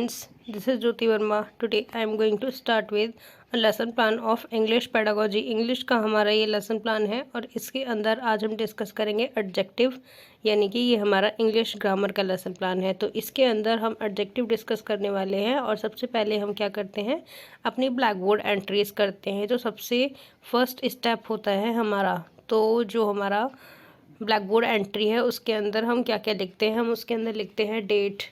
friends, this is Jyoti Verma. Today I am going to start with a lesson plan of English pedagogy. English का हमारा ये lesson plan है और इसके अंदर आज हम डिस्कस करेंगे एडजेक्टिव, यानी कि ये हमारा इंग्लिश ग्रामर का लेसन प्लान है। तो इसके अंदर हम एडजेक्टिव डिस्कस करने वाले हैं और सबसे पहले हम क्या करते हैं, अपनी ब्लैक बोर्ड एंट्रीज करते हैं। जो सबसे फर्स्ट स्टेप होता है हमारा, तो जो हमारा ब्लैक बोर्ड एंट्री है उसके अंदर हम क्या क्या लिखते हैं, हम उसके अंदर लिखते हैं डेट,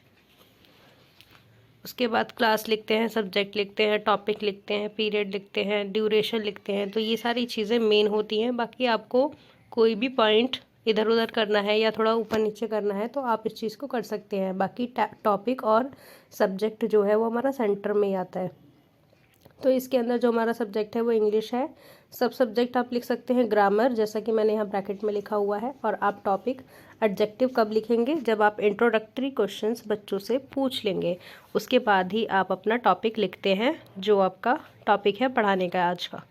उसके बाद क्लास लिखते हैं, सब्जेक्ट लिखते हैं, टॉपिक लिखते हैं, पीरियड लिखते हैं, ड्यूरेशन लिखते हैं। तो ये सारी चीज़ें मेन होती हैं। बाकी आपको कोई भी पॉइंट इधर उधर करना है या थोड़ा ऊपर नीचे करना है तो आप इस चीज़ को कर सकते हैं। बाकी टॉपिक और सब्जेक्ट जो है वो हमारा सेंटर में ही आता है। तो इसके अंदर जो हमारा सब्जेक्ट है वो इंग्लिश है। सब सब्जेक्ट आप लिख सकते हैं ग्रामर, जैसा कि मैंने यहाँ ब्रैकेट में लिखा हुआ है। और आप टॉपिक एडजेक्टिव कब लिखेंगे, जब आप इंट्रोडक्टरी क्वेश्चंस बच्चों से पूछ लेंगे, उसके बाद ही आप अपना टॉपिक लिखते हैं जो आपका टॉपिक है पढ़ाने का आज का।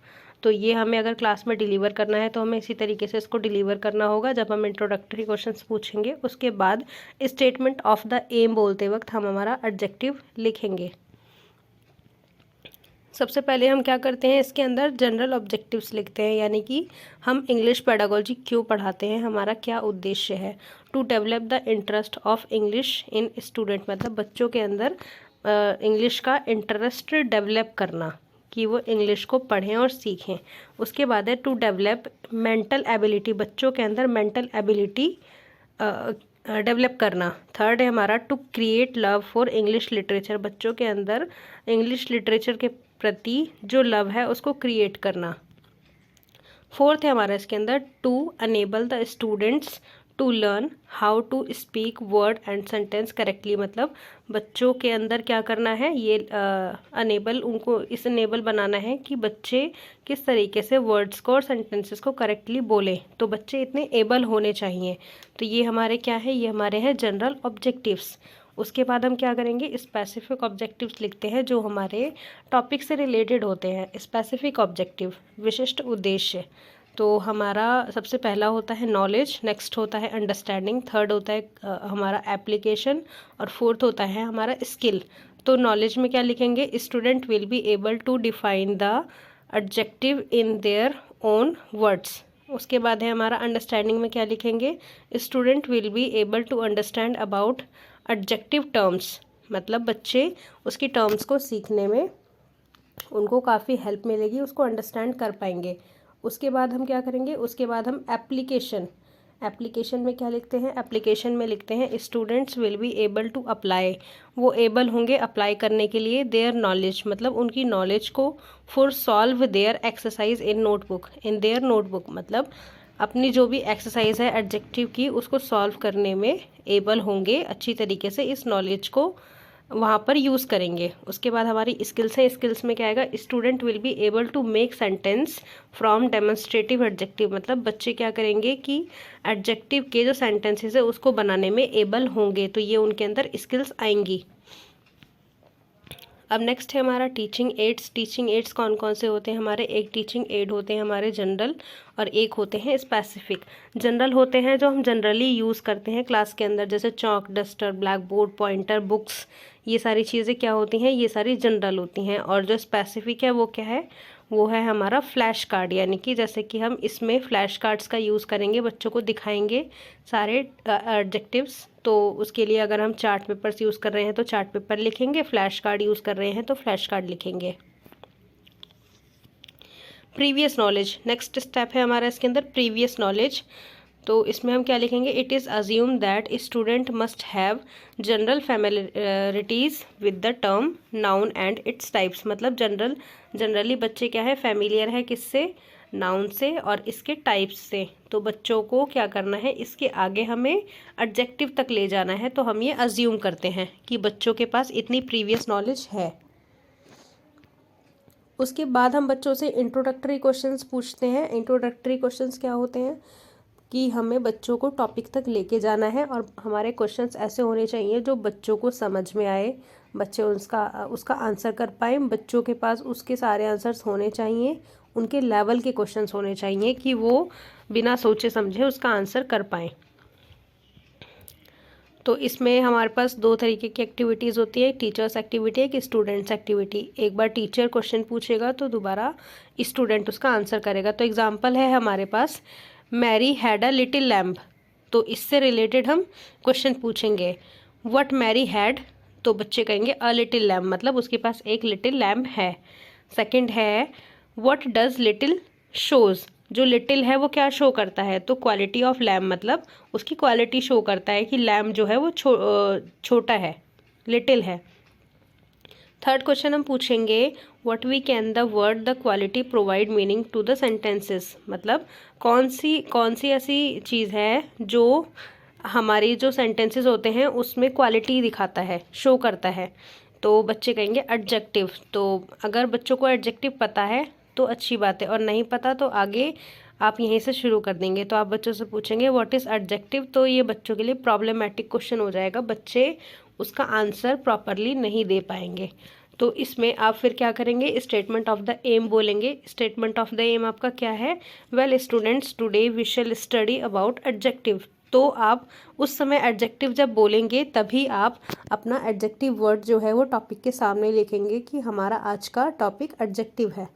तो ये हमें अगर क्लास में डिलीवर करना है तो हमें इसी तरीके से इसको डिलीवर करना होगा। जब हम इंट्रोडक्टरी क्वेश्चंस पूछेंगे उसके बाद स्टेटमेंट ऑफ द एम बोलते वक्त हम हमारा एडजेक्टिव लिखेंगे। सबसे पहले हम क्या करते हैं, इसके अंदर जनरल ऑब्जेक्टिव्स लिखते हैं, यानी कि हम इंग्लिश पेडागोजी क्यों पढ़ाते हैं, हमारा क्या उद्देश्य है। To develop the interest of English in student, मतलब बच्चों के अंदर इंग्लिश का इंटरेस्ट डेवलप करना कि वो इंग्लिश को पढ़ें और सीखें। उसके बाद है टू डेवलप मेंटल एबिलिटी, बच्चों के अंदर मेंटल एबिलिटी डेवलप करना। थर्ड है हमारा to create love for English literature, बच्चों के अंदर इंग्लिश लिटरेचर के प्रति जो लव है उसको क्रिएट करना। फोर्थ है हमारा इसके अंदर to enable the students to learn how to speak word and sentence correctly, मतलब बच्चों के अंदर क्या करना है, ये अनेबल, उनको इस अनेबल बनाना है कि बच्चे किस तरीके से वर्ड्स को और सेंटेंसेस को करेक्टली बोलें। तो बच्चे इतने एबल होने चाहिए। तो ये हमारे क्या है, ये हमारे हैं जनरल ऑब्जेक्टिव्स। उसके बाद हम क्या करेंगे, स्पेसिफिक ऑब्जेक्टिव्स लिखते हैं जो हमारे टॉपिक से रिलेटेड होते हैं। स्पेसिफिक ऑब्जेक्टिव, विशिष्ट उद्देश्य। तो हमारा सबसे पहला होता है नॉलेज, नेक्स्ट होता है अंडरस्टैंडिंग, थर्ड होता है हमारा एप्लीकेशन और फोर्थ होता है हमारा स्किल। तो नॉलेज में क्या लिखेंगे, student will be able to define the adjective in their own words. उसके बाद है हमारा अंडरस्टैंडिंग में क्या लिखेंगे, student will be able to understand about adjective terms, मतलब बच्चे उसकी टर्म्स को सीखने में उनको काफ़ी हेल्प मिलेगी, उसको अंडरस्टैंड कर पाएंगे। उसके बाद हम क्या करेंगे, उसके बाद हम एप्लीकेशन में क्या लिखते हैं, एप्लीकेशन में लिखते हैं students will be able to apply, वो एबल होंगे अप्लाई करने के लिए देयर नॉलेज, मतलब उनकी नॉलेज को for solve their exercise in notebook, in their notebook, मतलब अपनी जो भी एक्सरसाइज है एडजेक्टिव की उसको सॉल्व करने में एबल होंगे, अच्छी तरीके से इस नॉलेज को वहाँ पर यूज़ करेंगे। उसके बाद हमारी स्किल्स है, स्किल्स में क्या आएगा, student will be able to make sentence from demonstrative adjective, मतलब बच्चे क्या करेंगे कि एडजेक्टिव के जो सेंटेंसेस है उसको बनाने में एबल होंगे। तो ये उनके अंदर स्किल्स आएंगी। अब नेक्स्ट है हमारा टीचिंग एड्स। टीचिंग एड्स कौन कौन से होते हैं हमारे, एक टीचिंग एड होते हैं हमारे जनरल और एक होते हैं स्पेसिफिक। जनरल होते हैं जो हम जनरली यूज़ करते हैं क्लास के अंदर, जैसे chalk, duster, black board, pointer, books, ये सारी चीज़ें क्या होती हैं, ये सारी जनरल होती हैं। और जो स्पेसिफिक है वो क्या है, वो है हमारा फ्लैश कार्ड, यानी कि जैसे कि हम इसमें फ्लैश कार्ड्स का यूज़ करेंगे, बच्चों को दिखाएंगे सारे एडजेक्टिव्स। तो उसके लिए अगर हम चार्ट पेपर्स यूज़ कर रहे हैं तो चार्ट पेपर लिखेंगे, फ्लैश कार्ड यूज़ कर रहे हैं तो फ्लैश कार्ड लिखेंगे। प्रीवियस नॉलेज, नेक्स्ट स्टेप है हमारा इसके अंदर प्रीवियस नॉलेज। तो इसमें हम क्या लिखेंगे, it is assume that student must have general familiarities with the term noun and its types, मतलब जनरली बच्चे क्या है, फैमिलियर है किससे, नाउन से और इसके टाइप्स से। तो बच्चों को क्या करना है, इसके आगे हमें एडजेक्टिव तक ले जाना है। तो हम ये अज्यूम करते हैं कि बच्चों के पास इतनी प्रीवियस नॉलेज है। उसके बाद हम बच्चों से इंट्रोडक्टरी क्वेश्चंस पूछते हैं। इंट्रोडक्टरी क्वेश्चंस क्या होते हैं कि हमें बच्चों को टॉपिक तक लेके जाना है और हमारे क्वेश्चंस ऐसे होने चाहिए जो बच्चों को समझ में आए, बच्चे उसका आंसर कर पाए, बच्चों के पास उसके सारे आंसर्स होने चाहिए, उनके लेवल के क्वेश्चंस होने चाहिए कि वो बिना सोचे समझे उसका आंसर कर पाएँ। तो इसमें हमारे पास दो तरीके की एक्टिविटीज़ होती है, टीचर्स एक्टिविटी, एक स्टूडेंट्स एक्टिविटी। एक बार टीचर क्वेश्चन पूछेगा तो दोबारा स्टूडेंट उसका आंसर करेगा। तो एग्जांपल है हमारे पास, Mary had a little lamp. तो इससे रिलेटेड हम क्वेश्चन पूछेंगे। व्हाट मैरी हैड, तो बच्चे कहेंगे अ लिटिल लैम्प, मतलब उसके पास एक लिटिल लैम्प है। सेकंड है, व्हाट डज लिटिल शोज़, जो लिटिल है वो क्या शो करता है, तो क्वालिटी ऑफ लैम्प, मतलब उसकी क्वालिटी शो करता है कि लैम्प जो है वो छोटा है, लिटिल है। थर्ड क्वेश्चन हम पूछेंगे, what we can the word the quality provide meaning to the sentences, मतलब कौन सी ऐसी चीज़ है जो हमारी जो सेंटेंसेस होते हैं उसमें क्वालिटी दिखाता है, शो करता है। तो बच्चे कहेंगे एडजेक्टिव। तो अगर बच्चों को एडजेक्टिव पता है तो अच्छी बात है, और नहीं पता तो आगे आप यहीं से शुरू कर देंगे। तो आप बच्चों से पूछेंगे व्हाट इज़ एडजेक्टिव, तो ये बच्चों के लिए प्रॉब्लमेटिक क्वेश्चन हो जाएगा, बच्चे उसका आंसर प्रॉपरली नहीं दे पाएंगे। तो इसमें आप फिर क्या करेंगे, स्टेटमेंट ऑफ द एम बोलेंगे। स्टेटमेंट ऑफ द एम आपका क्या है, well students today we shall study about adjective. तो आप उस समय एडजेक्टिव जब बोलेंगे तभी आप अपना एडजेक्टिव वर्ड जो है वो टॉपिक के सामने लिखेंगे कि हमारा आज का टॉपिक एडजेक्टिव है।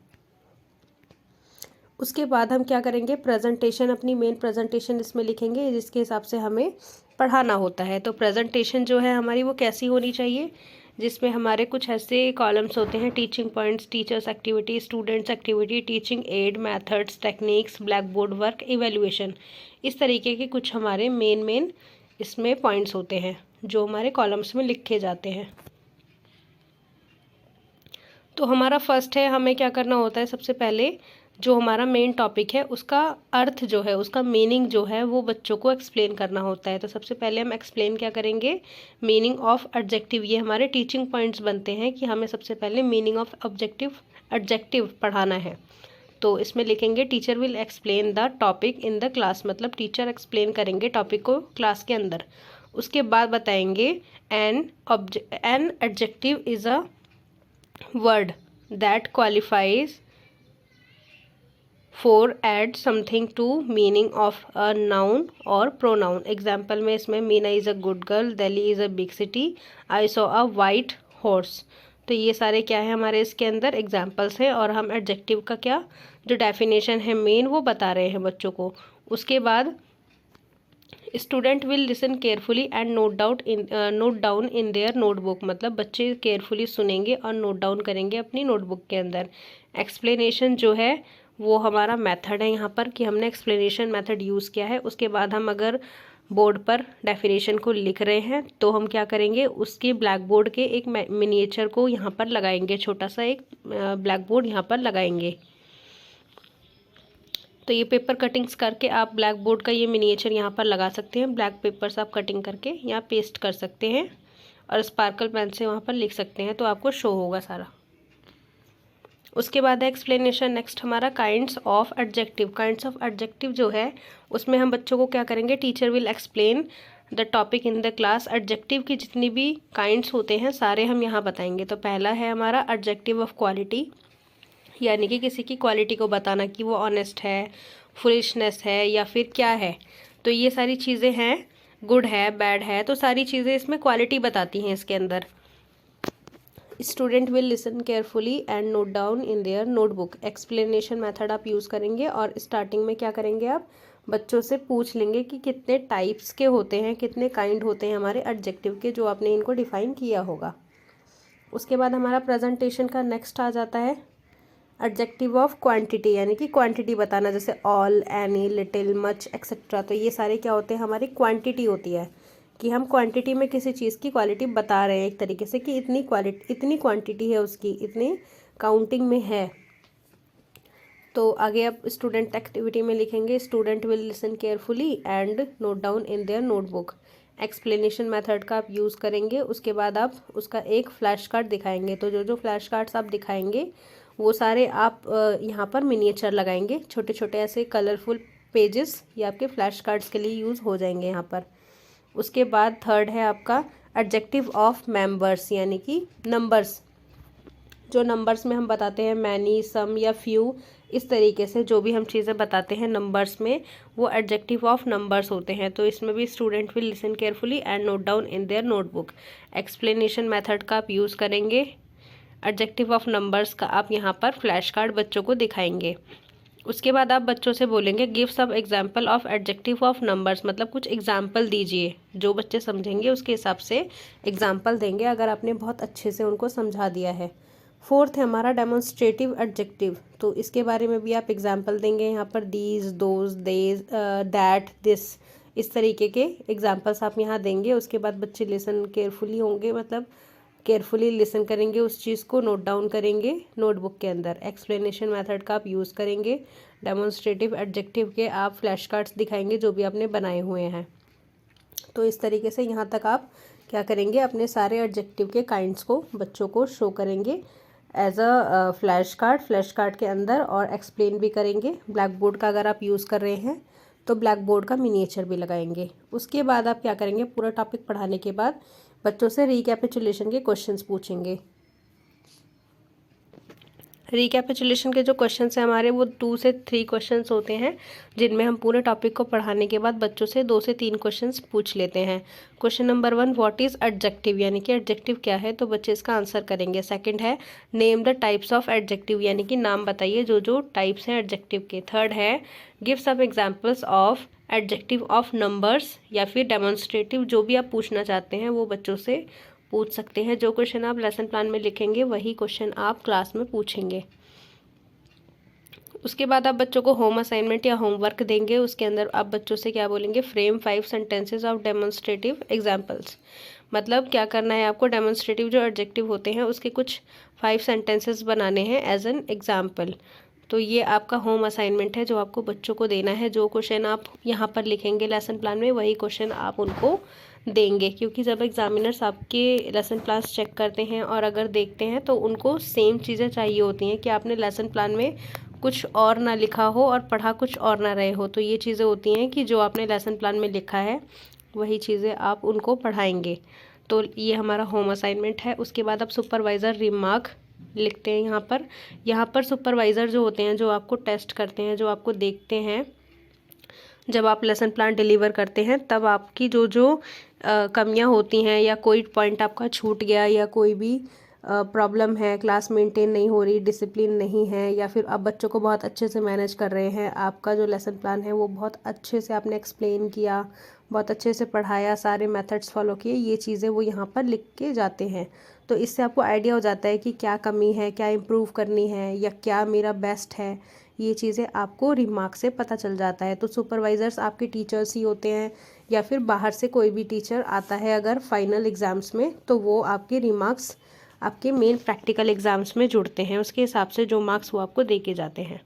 उसके बाद हम क्या करेंगे, प्रेजेंटेशन, अपनी मेन प्रेजेंटेशन इसमें लिखेंगे जिसके हिसाब से हमें पढ़ाना होता है। तो प्रेजेंटेशन जो है हमारी वो कैसी होनी चाहिए, जिसमें हमारे कुछ ऐसे कॉलम्स होते हैं, teaching points, teachers activity, students activity, teaching add, methods, techniques, black board work, evaluation. इस तरीके के कुछ हमारे मेन इसमें पॉइंट्स होते हैं जो हमारे कॉलम्स में लिखे जाते हैं। तो हमारा फर्स्ट है, हमें क्या करना होता है, सबसे पहले जो हमारा मेन टॉपिक है उसका अर्थ जो है, उसका मीनिंग जो है वो बच्चों को एक्सप्लेन करना होता है। तो सबसे पहले हम एक्सप्लेन क्या करेंगे, मीनिंग ऑफ एडजेक्टिव। ये हमारे टीचिंग पॉइंट्स बनते हैं कि हमें सबसे पहले मीनिंग ऑफ एडजेक्टिव पढ़ाना है। तो इसमें लिखेंगे teacher will explain the topic in the class, मतलब टीचर एक्सप्लेन करेंगे टॉपिक को क्लास के अंदर। उसके बाद बताएंगे an adjective is a word that qualifies for add something to meaning of a noun और प्रोनाउन। एग्जाम्पल में इसमें Meena is a good girl, Delhi is a big city, I saw a white horse. तो ये सारे क्या है हमारे इसके अंदर एग्जाम्पल्स हैं, और हम एडजेक्टिव का क्या जो डेफिनेशन है मेन वो बता रहे हैं बच्चों को। उसके बाद student will listen carefully and note down in their notebook, मतलब बच्चे केयरफुली सुनेंगे और नोट डाउन करेंगे अपनी नोटबुक के अंदर। एक्सप्लेनेशन जो है वो हमारा मेथड है यहाँ पर कि हमने एक्सप्लेनेशन मेथड यूज़ किया है। उसके बाद हम अगर बोर्ड पर डेफिनेशन को लिख रहे हैं तो हम क्या करेंगे, उसके ब्लैक बोर्ड के एक मिनिएचर को यहाँ पर लगाएंगे, छोटा सा एक ब्लैक बोर्ड यहाँ पर लगाएंगे। तो ये पेपर कटिंग्स करके आप ब्लैक बोर्ड का ये मिनिएचर यहाँ पर लगा सकते हैं। ब्लैक पेपर्स आप कटिंग करके यहाँ पेस्ट कर सकते हैं और स्पार्कल पेन से वहाँ पर लिख सकते हैं, तो आपको शो होगा सारा। उसके बाद है एक्सप्लेनेशन। नेक्स्ट हमारा kinds of adjective. Kinds of adjective जो है उसमें हम बच्चों को क्या करेंगे, teacher will explain the topic in the class. Adjective की जितनी भी काइंड्स होते हैं सारे हम यहाँ बताएंगे। तो पहला है हमारा एडजेक्टिव ऑफ क्वालिटी, यानी कि किसी की क्वालिटी को बताना कि वो ऑनेस्ट है, फुलिशनेस है या फिर क्या है। तो ये सारी चीज़ें हैं, गुड है, बैड है, तो सारी चीज़ें इसमें क्वालिटी बताती हैं इसके अंदर। Student will listen carefully and note down in their notebook. Explanation method आप यूज़ करेंगे और स्टार्टिंग में क्या करेंगे, आप बच्चों से पूछ लेंगे कि कितने टाइप्स के होते हैं, कितने काइंड होते हैं हमारे एडजेक्टिव के, जो आपने इनको डिफ़ाइन किया होगा। उसके बाद हमारा प्रेजेंटेशन का नेक्स्ट आ जाता है एडजेक्टिव ऑफ क्वांटिटी, यानी कि क्वांटिटी बताना, जैसे all, any, little, much, etcetera. तो ये सारे क्या होते हैं, हमारी क्वांटिटी होती है कि हम क्वांटिटी में किसी चीज़ की क्वालिटी बता रहे हैं एक तरीके से कि इतनी क्वांटिटी है उसकी, इतनी काउंटिंग में है। तो आगे आप स्टूडेंट एक्टिविटी में लिखेंगे student will listen carefully and note down in their notebook. Explanation method का आप यूज़ करेंगे। उसके बाद आप उसका एक फ्लैश कार्ड दिखाएंगे। तो जो फ्लैश कार्ड्स आप दिखाएंगे वो सारे आप यहाँ पर मिनिएचर लगाएंगे, छोटे छोटे ऐसे कलरफुल पेजेस, ये आपके फ्लैश कार्ड्स के लिए यूज़ हो जाएंगे यहाँ पर। उसके बाद थर्ड है आपका एडजेक्टिव ऑफ मेंबर्स, यानी कि नंबर्स। जो नंबर्स में हम बताते हैं मैनी, सम या फ्यू, इस तरीके से जो भी हम चीज़ें बताते हैं नंबर्स में वो एडजेक्टिव ऑफ नंबर्स होते हैं। तो इसमें भी student will listen carefully and note down in their notebook. Explanation method का आप यूज़ करेंगे। एडजेक्टिव ऑफ नंबर्स का आप यहाँ पर फ्लैश कार्ड बच्चों को दिखाएंगे। उसके बाद आप बच्चों से बोलेंगे give some example of adjective of numbers, मतलब कुछ एग्जाम्पल दीजिए। जो बच्चे समझेंगे उसके हिसाब से एग्जाम्पल देंगे अगर आपने बहुत अच्छे से उनको समझा दिया है। फोर्थ है हमारा डेमोन्स्ट्रेटिव एडजेक्टिव। तो इसके बारे में भी आप एग्जाम्पल देंगे। यहाँ पर दीज, दोज, देज, दैट, दिस, इस तरीके के एग्जाम्पल्स आप यहाँ देंगे। उसके बाद बच्चे लिसन केयरफुली होंगे, मतलब केयरफुली लिसन करेंगे, उस चीज़ को नोट डाउन करेंगे नोटबुक के अंदर। एक्सप्लेनेशन मेथड का आप यूज़ करेंगे। डेमोन्स्ट्रेटिव एडजेक्टिव के आप फ्लैश कार्ड्स दिखाएंगे जो भी आपने बनाए हुए हैं। तो इस तरीके से यहाँ तक आप क्या करेंगे, अपने सारे एडजेक्टिव के काइंड्स को बच्चों को शो करेंगे एज अ फ्लैश कार्ड के अंदर, और एक्सप्लेन भी करेंगे। ब्लैक बोर्ड का अगर आप यूज़ कर रहे हैं तो ब्लैक बोर्ड का मिनिएचर भी लगाएंगे। उसके बाद आप क्या करेंगे, पूरा टॉपिक पढ़ाने के बाद बच्चों से रिकैपिचुलेशन के क्वेश्चंस पूछेंगे। रिकैपिचुलेशन के जो क्वेश्चंस हैं हमारे वो 2 से 3 क्वेश्चंस होते हैं, जिनमें हम पूरे टॉपिक को पढ़ाने के बाद बच्चों से 2 से 3 क्वेश्चंस पूछ लेते हैं। Question number 1 what is adjective, यानी कि एडजेक्टिव क्या है, तो बच्चे इसका आंसर करेंगे। सेकंड है name the types of adjective, यानी कि नाम बताइए जो जो टाइप्स हैं एडजेक्टिव के। थर्ड है give some examples of adjective of numbers, या फिर डेमोन्स्ट्रेटिव, जो भी आप पूछना चाहते हैं वो बच्चों से पूछ सकते हैं। जो क्वेश्चन आप लेसन प्लान में लिखेंगे वही क्वेश्चन आप क्लास में पूछेंगे। उसके बाद आप बच्चों को होम असाइनमेंट या होमवर्क देंगे। उसके अंदर आप बच्चों से क्या बोलेंगे, frame 5 sentences of demonstrative examples, मतलब क्या करना है आपको, डेमोन्स्ट्रेटिव जो एडजेक्टिव होते हैं उसके कुछ 5 सेंटेंसेस बनाने हैं एज एन एग्जाम्पल। तो ये आपका होम असाइनमेंट है जो आपको बच्चों को देना है। जो क्वेश्चन आप यहाँ पर लिखेंगे लेसन प्लान में वही क्वेश्चन आप उनको देंगे, क्योंकि जब एग्जामिनर्स आपके लेसन प्लान्स चेक करते हैं और अगर देखते हैं तो उनको सेम चीज़ें चाहिए होती हैं कि आपने लेसन प्लान में कुछ और ना लिखा हो और पढ़ा कुछ और ना रहे हो। तो ये चीज़ें होती हैं कि जो आपने लेसन प्लान में लिखा है वही चीज़ें आप उनको पढ़ाएंगे। तो ये हमारा होम असाइनमेंट है। उसके बाद आप सुपरवाइज़र रिमार्क लिखते हैं यहाँ पर सुपरवाइज़र जो होते हैं, जो आपको टेस्ट करते हैं, जो आपको देखते हैं जब आप लेसन प्लान डिलीवर करते हैं, तब आपकी जो जो कमियां होती हैं या कोई पॉइंट आपका छूट गया या कोई भी प्रॉब्लम है, क्लास मेंटेन नहीं हो रही, डिसिप्लिन नहीं है, या फिर आप बच्चों को बहुत अच्छे से मैनेज कर रहे हैं, आपका जो लेसन प्लान है वो बहुत अच्छे से आपने एक्सप्लेन किया, बहुत अच्छे से पढ़ाया, सारे मेथड्स फॉलो किए, ये चीज़ें वो यहाँ पर लिख के जाते हैं। तो इससे आपको आइडिया हो जाता है कि क्या कमी है, क्या इम्प्रूव करनी है, या क्या मेरा बेस्ट है। ये चीज़ें आपको रिमार्क से पता चल जाता है। तो सुपरवाइज़र्स आपके टीचर्स ही होते हैं, या फिर बाहर से कोई भी टीचर आता है अगर फाइनल एग्ज़ाम्स में, तो वो आपके रिमार्क्स आपके मेन प्रैक्टिकल एग्ज़ाम्स में जुड़ते हैं। उसके हिसाब से जो मार्क्स वो आपको दे के जाते हैं।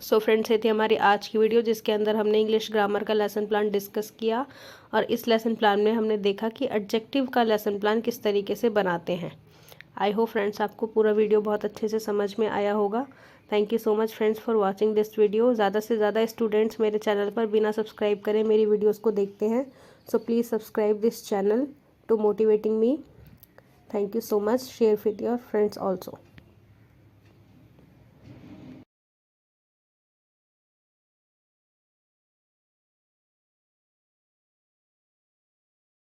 सो फ्रेंड्स, ये थी हमारी आज की वीडियो जिसके अंदर हमने इंग्लिश ग्रामर का लेसन प्लान डिस्कस किया, और इस लेसन प्लान में हमने देखा कि एडजेक्टिव का लेसन प्लान किस तरीके से बनाते हैं। आई होप फ्रेंड्स आपको पूरा वीडियो बहुत अच्छे से समझ में आया होगा। Thank you so much friends for watching this video. ज़्यादा से ज़्यादा स्टूडेंट्स मेरे चैनल पर बिना सब्सक्राइब करे मेरी वीडियोज़ को देखते हैं, so please subscribe this channel to motivating me. Thank you so much. Share with your friends also.